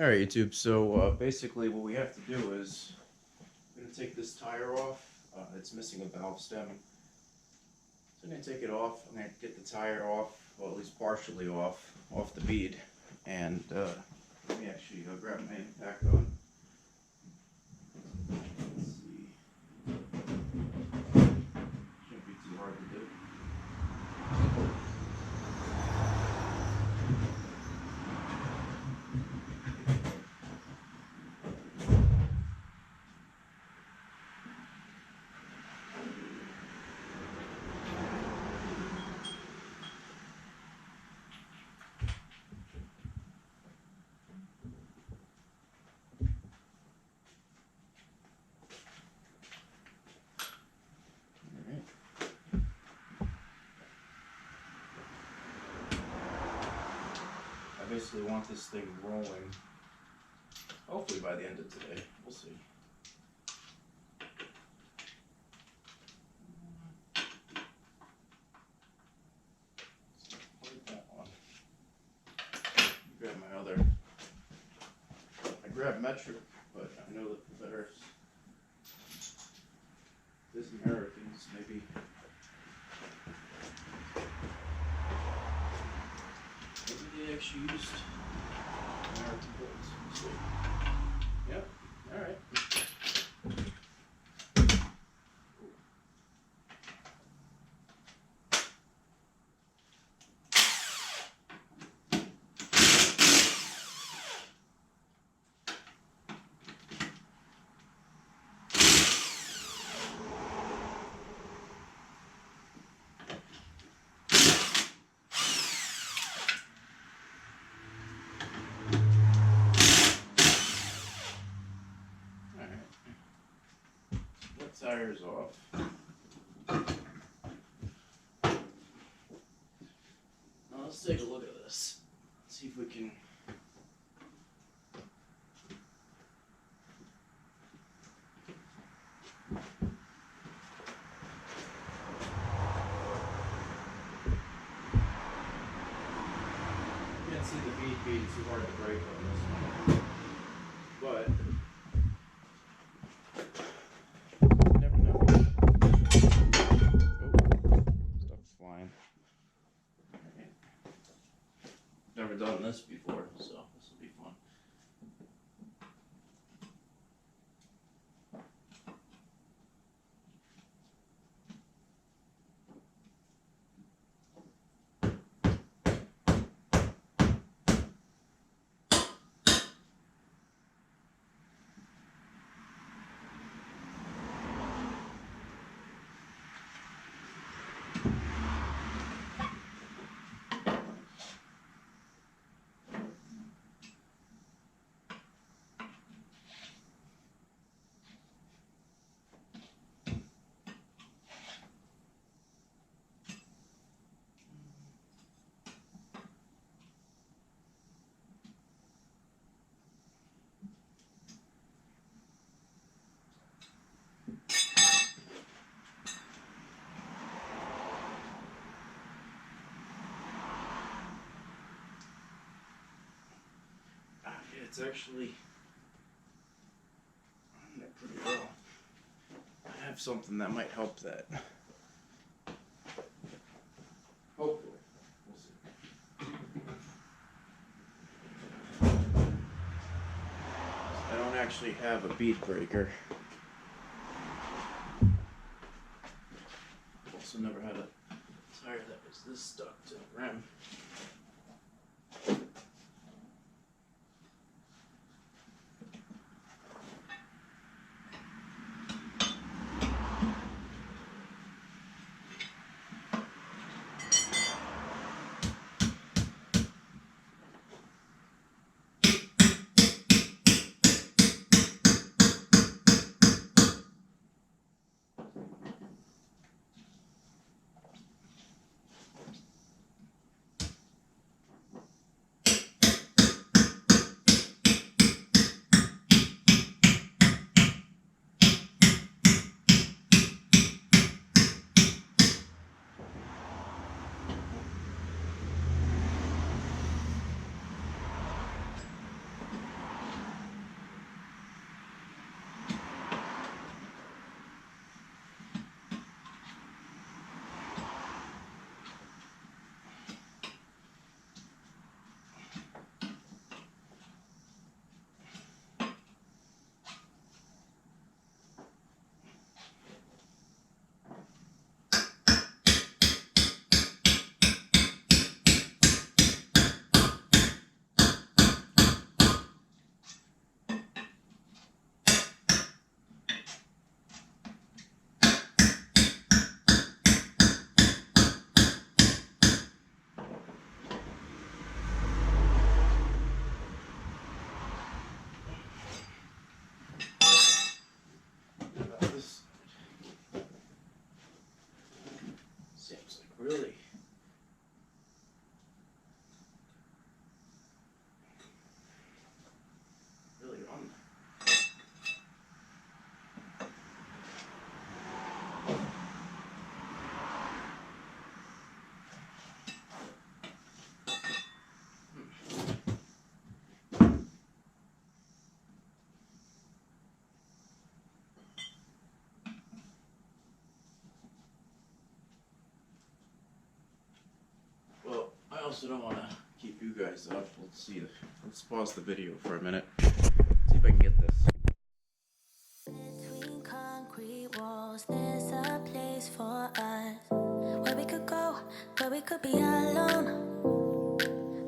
Alright, YouTube, so basically what we have to do is I'm going to take this tire off. It's missing a valve stem. So I'm going to take it off. I'm going to get the tire off, well, at least partially off the bead. And let me actually grab my impact gun. Let's see. Shouldn't be too hard to do. I basically want this thing rolling, hopefully by the end of today. We'll see. Like that one. Grab my other. I grabbed metric, but I know that the better this Americans maybe. Maybe they actually used American bullets. Let's see. Yep. All right. Tires off. Now let's take a look at this. See if we can. You can't see the bead being too hard to break on this one, but. Never done this before, so this will be fun. It's actually on there pretty well. I have something that might help that. Hopefully. We'll see. I don't actually have a bead breaker. I've also never had a tire that was this stuck to the rim. also don't want to keep you guys up. Let's see. Let's pause the video for a minute. See if I can get this. Between concrete walls, there's a place for us where we could go, where we could be alone.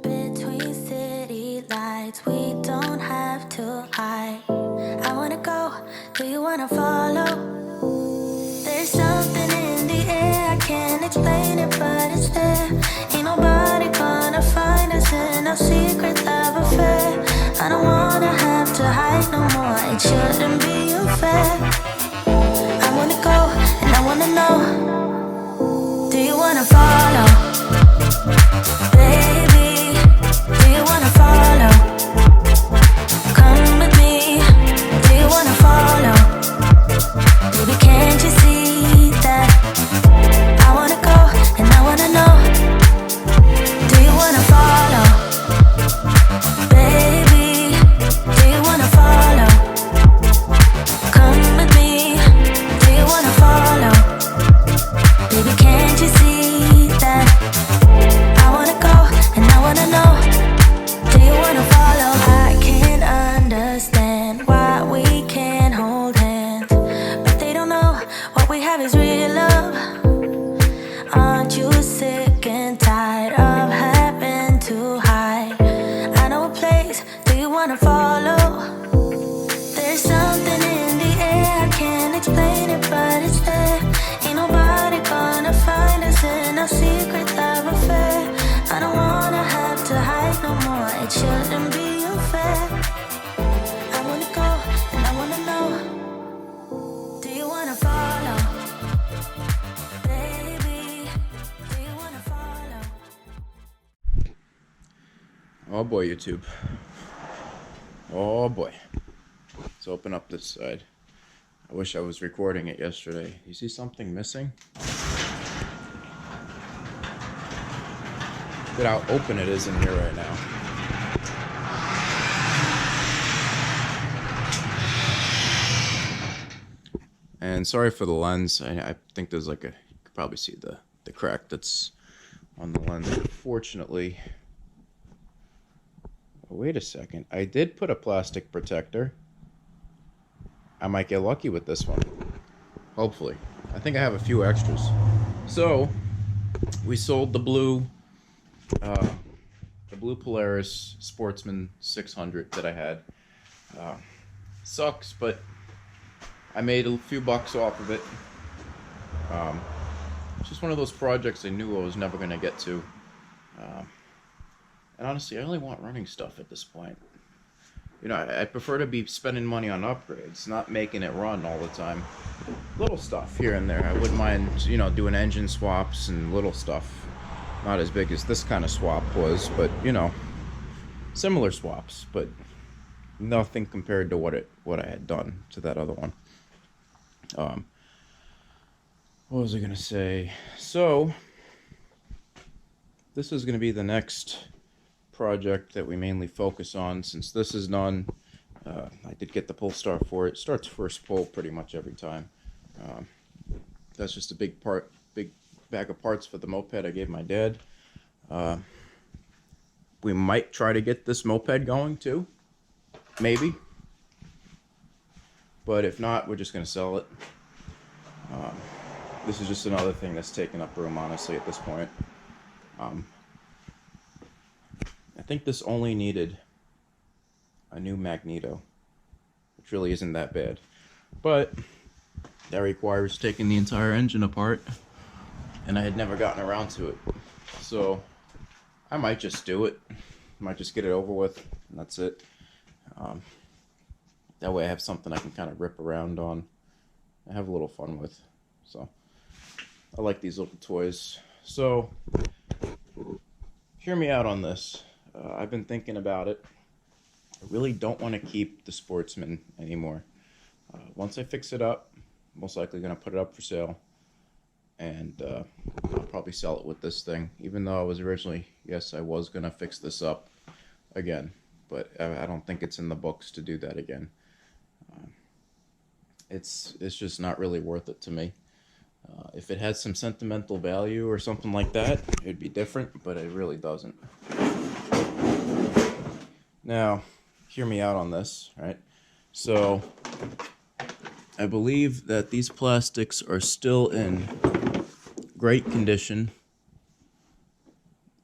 Between city lights, we don't have to hide. I wanna go, do you wanna follow? There's something in the air, I can't explain it, but it's there. Ain't nobody gonna find us in our secret love affair. I don't wanna have to hide no more, it shouldn't be unfair. I wanna go, and I wanna know, do you wanna follow? Baby, do you wanna follow? Come with me, do you wanna follow? Baby, can't you see that? I wanna go, and I wanna know, do you wanna follow? Baby, do you wanna follow? Come with me, do you wanna follow? Baby, can't you see that? I wanna go, and I wanna know, do you wanna follow? I can't understand why we can't hold hands, but they don't know what we have is real love. Aren't you sick and tired of having to hide? I know a place, do you wanna follow? There's something in the air, I can't explain it, but it's there. Ain't nobody gonna find us in our secret love affair. I don't wanna have to hide no more, it shouldn't be unfair. I wanna go, and I wanna know, do you wanna follow? Baby, do you wanna follow? Oh boy, YouTube. Oh boy. Let's open up this side. I wish I was recording it yesterday. You see something missing? Look at how open it is in here right now. And sorry for the lens. I think there's like a, you can probably see the crack that's on the lens. Fortunately, oh, wait a second. I did put a plastic protector. I might get lucky with this one. Hopefully. I think I have a few extras. So, we sold the blue Polaris Sportsman 600 that I had. Sucks, but I made a few bucks off of it. It's just one of those projects I knew I was never going to get to. And honestly, I only want running stuff at this point. You know, I prefer to be spending money on upgrades, not making it run all the time. Little stuff here and there. I wouldn't mind, you know, doing engine swaps and little stuff. Not as big as this kind of swap was, but, you know, similar swaps, but nothing compared to what I had done to that other one. What was I going to say? So, this is going to be the next project that we mainly focus on. Since this is done, I did get the pull start for it. It starts first pull pretty much every time. That's just a big bag of parts for the moped I gave my dad. We might try to get this moped going too, maybe, but if not, we're just going to sell it. This is just another thing that's taking up room, honestly, at this point. I think this only needed a new magneto, which really isn't that bad, but that requires taking the entire engine apart, and I had never gotten around to it, so I might just do it. I might just get it over with, and that's it. That way I have something I can kind of rip around on and have a little fun with. So I like these little toys. So hear me out on this. I've been thinking about it. I really don't want to keep the Sportsman anymore. Once I fix it up, I'm most likely going to put it up for sale. And I'll probably sell it with this thing. Even though I was originally, yes, I was going to fix this up again. But I don't think it's in the books to do that again. It's just not really worth it to me. If it had some sentimental value or something like that, it'd be different, but it really doesn't. Now, hear me out on this, right? So, I believe that these plastics are still in great condition,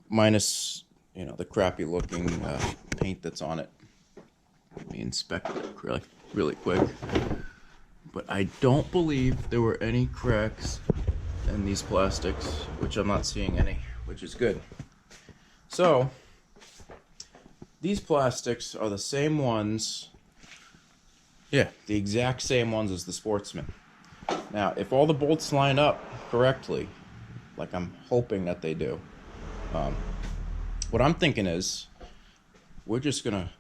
minus, the crappy looking paint that's on it. Let me inspect it really quick. But I don't believe there were any cracks in these plastics, which I'm not seeing any, which is good. So, these plastics are the same ones, the exact same ones as the Sportsman. Now, if all the bolts line up correctly, like I'm hoping that they do, what I'm thinking is, we're just gonna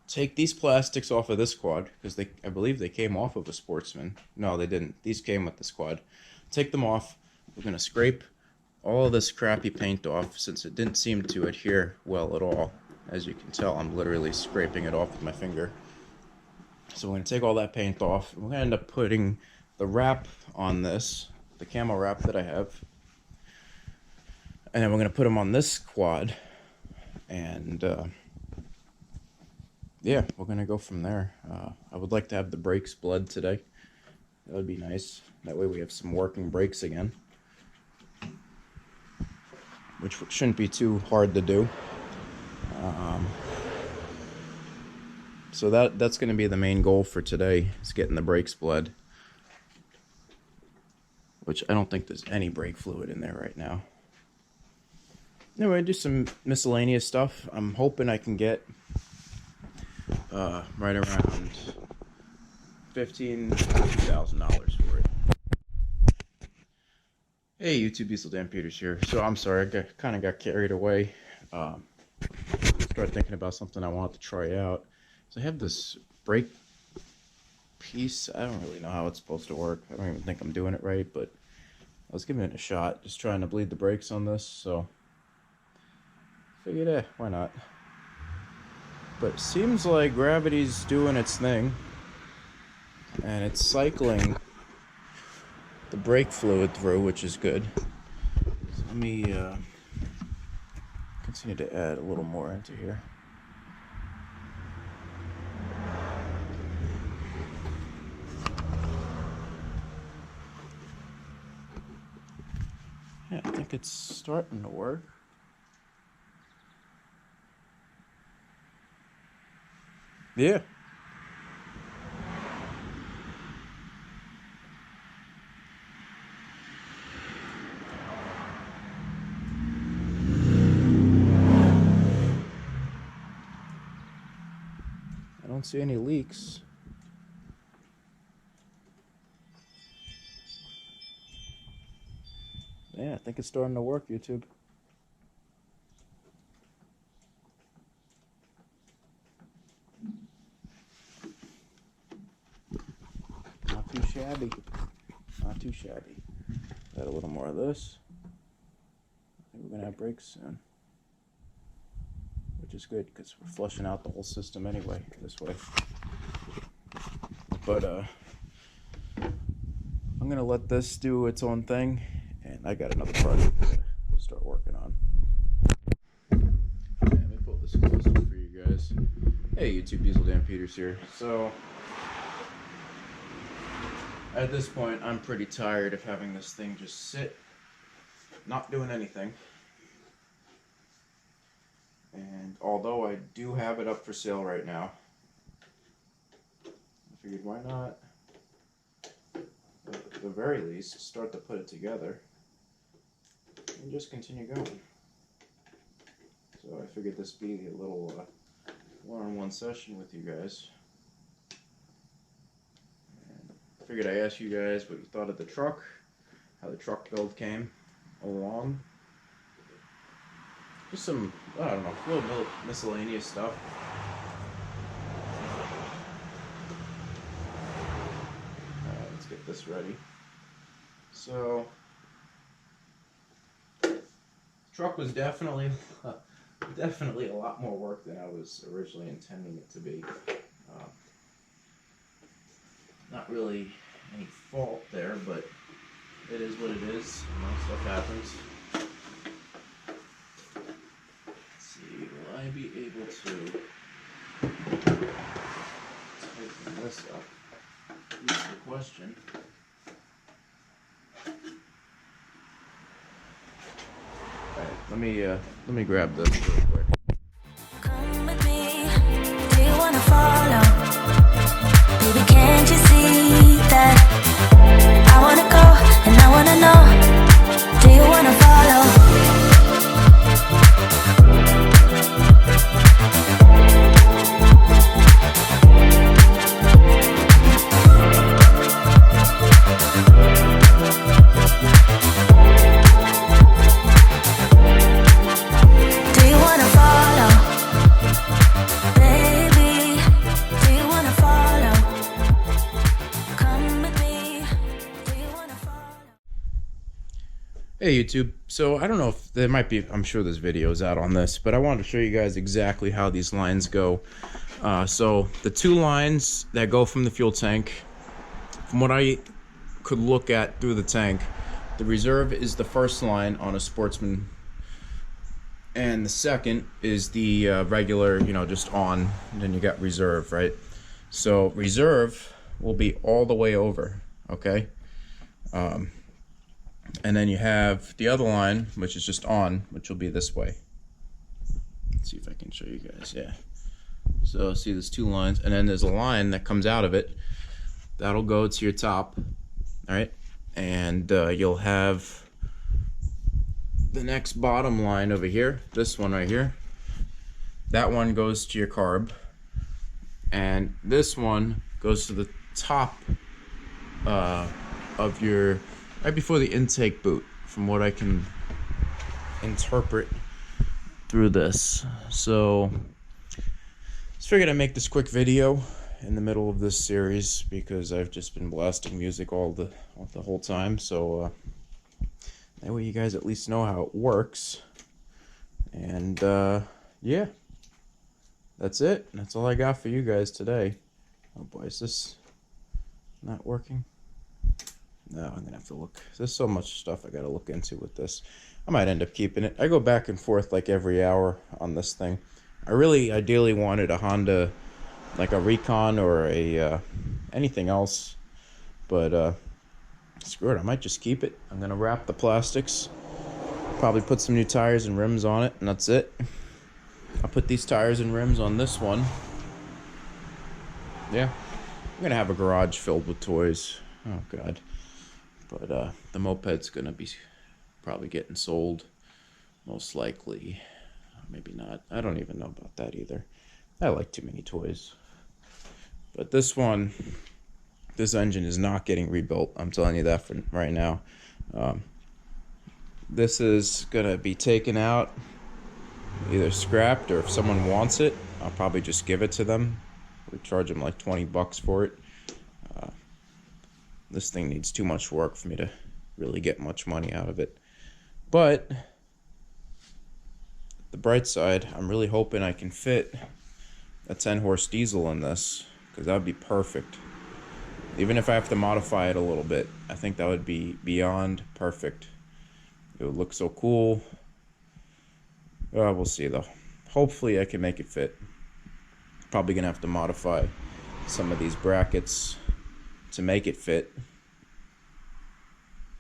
take these plastics off of this quad, because I believe they came off of a Sportsman. No, they didn't. These came with this quad. Take them off. We're gonna scrape all of this crappy paint off, since it didn't seem to adhere well at all. As you can tell, I'm literally scraping it off with my finger. So we're gonna take all that paint off. We're gonna end up putting the wrap on this, the camo wrap that I have, and then we're gonna put them on this quad, and we're gonna go from there. I would like to have the brakes bled today. That would be nice. That way we have some working brakes again, which shouldn't be too hard to do. So that's going to be the main goal for today, is getting the brakes bled, which I don't think there's any brake fluid in there right now. Anyway, do some miscellaneous stuff. I'm hoping I can get right around $15,000 for it. Hey YouTube, Diesel Dan Peters here. So I'm sorry, I kind of got carried away. Started thinking about something I wanted to try out. So I have this brake piece. I don't really know how it's supposed to work. I don't even think I'm doing it right, but I was giving it a shot, just trying to bleed the brakes on this, so figured, why not? But it seems like gravity's doing its thing, and it's cycling the brake fluid through, which is good. So let me continue to add a little more into here. Yeah, I think it's starting to work. Yeah. I don't see any leaks. Yeah, I think it's starting to work, YouTube. Not too shabby. Not too shabby. Add a little more of this. I think we're going to have brakes soon. Which is good, because we're flushing out the whole system anyway, this way. But, I'm going to let this do its own thing, and I got another project to start working on. Yeah, let me pull this closer for you guys. Hey YouTube, Diesel Dan Peters here. So, at this point, I'm pretty tired of having this thing just sit, not doing anything. And although I do have it up for sale right now, I figured why not, at the very least, start to put it together and just continue going. So I figured this be a little one-on-one session with you guys. And I figured I'd ask you guys what you thought of the truck, how the truck build came along. Just some, I don't know, a little miscellaneous stuff. Let's get this ready. So, the truck was definitely a lot more work than I was originally intending it to be. Not really any fault there, but it is what it is. You know, stuff happens. Let's see, will I be able to tighten this up? That's the question. Alright, let me grab this real quick. Come with me. Do you wanna follow? Baby, can't you see that I wanna go and I wanna know? Do you wanna follow? Do you wanna follow? Baby, do you wanna follow? Come with me. Do you wanna follow? Hey YouTube, so I don't know if there might be, I'm sure there's videos out on this, but I wanted to show you guys exactly how these lines go. So the two lines that go from the fuel tank, from what I could look at through the tank, the reserve is the first line on a Sportsman, and the second is the regular, you know, just on, and then you got reserve, right? So reserve will be all the way over, okay? And then you have the other line, which is just on, which will be this way. Let's see if I can show you guys. Yeah. So see, there's two lines, and then there's a line that comes out of it. That'll go to your top. All right. And you'll have the next bottom line over here. This one right here. That one goes to your carb. And this one goes to the top of your, right before the intake boot, from what I can interpret through this. So just figured I'd make this quick video in the middle of this series because I've just been blasting music all the whole time. So that way you guys at least know how it works. And yeah, that's it. That's all I got for you guys today. Oh boy, is this not working? No, I'm gonna have to look. There's so much stuff I gotta look into with this. I might end up keeping it. I go back and forth like every hour on this thing. I really ideally wanted a Honda, like a Recon or a anything else, but screw it. I might just keep it. I'm gonna wrap the plastics, probably put some new tires and rims on it, and that's it. I'll put these tires and rims on this one. Yeah, I'm gonna have a garage filled with toys. Oh god. But the moped's gonna be probably getting sold, most likely. Maybe not. I don't even know about that either. I like too many toys. But this one, this engine is not getting rebuilt. I'm telling you that for right now. This is gonna be taken out, either scrapped, or if someone wants it, I'll probably just give it to them. We charge them like 20 bucks for it. This thing needs too much work for me to really get much money out of it. But the bright side, I'm really hoping I can fit a 10-horse diesel in this, because that would be perfect. Even if I have to modify it a little bit, I think that would be beyond perfect. It would look so cool. We'll see though. Hopefully I can make it fit. Probably gonna have to modify some of these brackets to make it fit,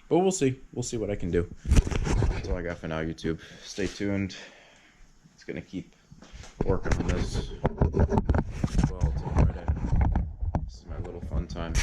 but we'll see. We'll see what I can do. That's all I got for now, YouTube. Stay tuned. It's gonna keep working on this as well till Friday. This is my little fun time.